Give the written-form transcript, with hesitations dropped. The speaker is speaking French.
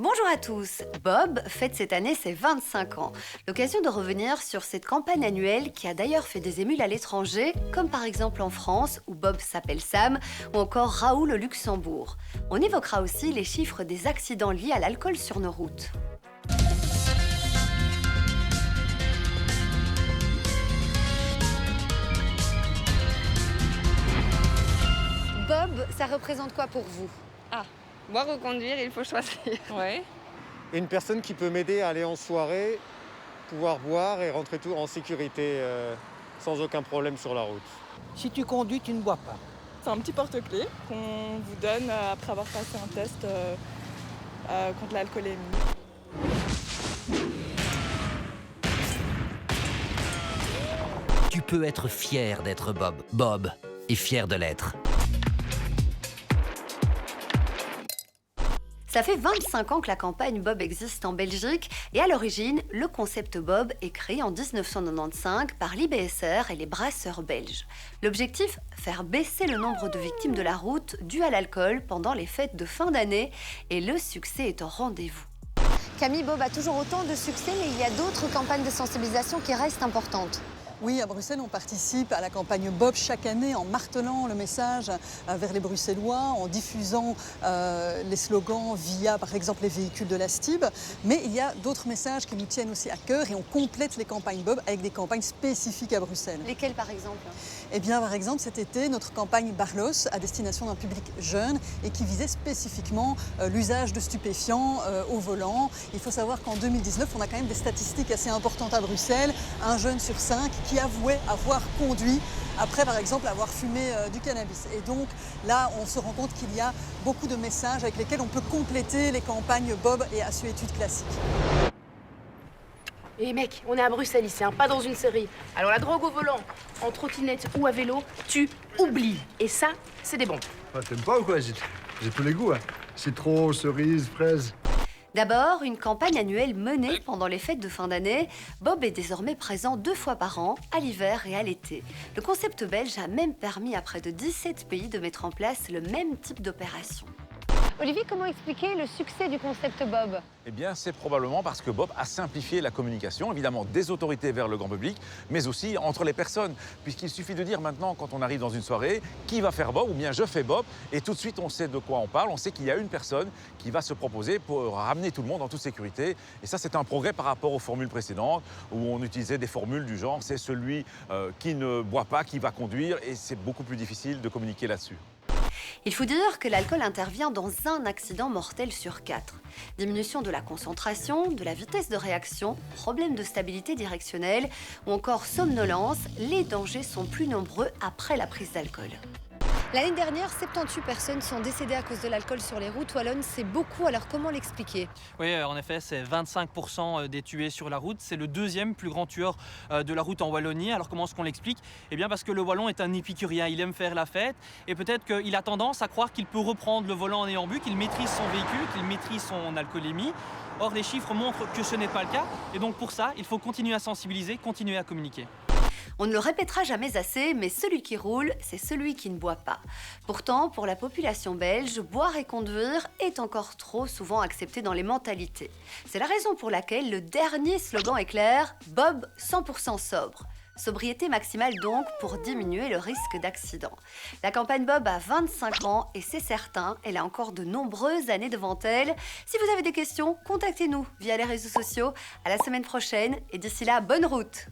Bonjour à tous. Bob fête cette année ses 25 ans. L'occasion de revenir sur cette campagne annuelle qui a d'ailleurs fait des émules à l'étranger, comme par exemple en France où Bob s'appelle Sam, ou encore Raoul au Luxembourg. On évoquera aussi les chiffres des accidents liés à l'alcool sur nos routes. Bob, ça représente quoi pour vous? Boire ou conduire, il faut choisir. Ouais. Et une personne qui peut m'aider à aller en soirée, pouvoir boire et rentrer tout en sécurité sans aucun problème sur la route. Si tu conduis, tu ne bois pas. C'est un petit porte-clés qu'on vous donne après avoir passé un test contre l'alcoolémie. Tu peux être fier d'être Bob. Bob est fier de l'être. Ça fait 25 ans que la campagne Bob existe en Belgique et à l'origine, le concept Bob est créé en 1995 par l'IBSR et les brasseurs belges. L'objectif, faire baisser le nombre de victimes de la route dues à l'alcool pendant les fêtes de fin d'année et le succès est au rendez-vous. Camille, Bob a toujours autant de succès, mais il y a d'autres campagnes de sensibilisation qui restent importantes. Oui, à Bruxelles, on participe à la campagne Bob chaque année en martelant le message vers les Bruxellois, en diffusant les slogans via, par exemple, les véhicules de la STIB. Mais il y a d'autres messages qui nous tiennent aussi à cœur et on complète les campagnes Bob avec des campagnes spécifiques à Bruxelles. Lesquelles, par exemple? Eh bien, par exemple, cet été, notre campagne Barlos à destination d'un public jeune et qui visait spécifiquement l'usage de stupéfiants au volant. Il faut savoir qu'en 2019, on a quand même des statistiques assez importantes à Bruxelles. Un jeune sur 5 qui avouait avoir conduit après, par exemple, avoir fumé du cannabis. Et donc, là, on se rend compte qu'il y a beaucoup de messages avec lesquels on peut compléter les campagnes Bob et Assuétude classiques. Et mec, on est à Bruxelles ici, hein, pas dans une série. Alors la drogue au volant, en trottinette ou à vélo, tu oublies. Et ça, c'est des bons. Ah, t'aimes pas ou quoi? J'ai tous les goûts, hein. Citron, cerise, fraise. D'abord, une campagne annuelle menée pendant les fêtes de fin d'année. Bob est désormais présent 2 fois par an, à l'hiver et à l'été. Le concept belge a même permis à près de 17 pays de mettre en place le même type d'opération. Olivier, comment expliquer le succès du concept Bob? Eh bien, c'est probablement parce que Bob a simplifié la communication, évidemment des autorités vers le grand public, mais aussi entre les personnes. Puisqu'il suffit de dire maintenant, quand on arrive dans une soirée, qui va faire Bob ou bien je fais Bob, et tout de suite on sait de quoi on parle, on sait qu'il y a une personne qui va se proposer pour ramener tout le monde en toute sécurité. Et ça, c'est un progrès par rapport aux formules précédentes, où on utilisait des formules du genre, c'est celui qui ne boit pas, qui va conduire, et c'est beaucoup plus difficile de communiquer là-dessus. Il faut dire que l'alcool intervient dans un accident mortel sur 4. Diminution de la concentration, de la vitesse de réaction, problème de stabilité directionnelle ou encore somnolence, les dangers sont plus nombreux après la prise d'alcool. L'année dernière, 78 personnes sont décédées à cause de l'alcool sur les routes wallonnes. C'est beaucoup, alors comment l'expliquer? Oui, en effet, c'est 25% des tués sur la route. C'est le deuxième plus grand tueur de la route en Wallonie. Alors comment est-ce qu'on l'explique? Eh bien parce que le Wallon est un épicurien, il aime faire la fête et peut-être qu'il a tendance à croire qu'il peut reprendre le volant en ayant bu, qu'il maîtrise son véhicule, qu'il maîtrise son alcoolémie. Or, les chiffres montrent que ce n'est pas le cas et donc pour ça, il faut continuer à sensibiliser, continuer à communiquer. On ne le répétera jamais assez, mais celui qui roule, c'est celui qui ne boit pas. Pourtant, pour la population belge, boire et conduire est encore trop souvent accepté dans les mentalités. C'est la raison pour laquelle le dernier slogan est clair, Bob 100% sobre. Sobriété maximale donc pour diminuer le risque d'accident. La campagne Bob a 25 ans et c'est certain, elle a encore de nombreuses années devant elle. Si vous avez des questions, contactez-nous via les réseaux sociaux. À la semaine prochaine et d'ici là, bonne route!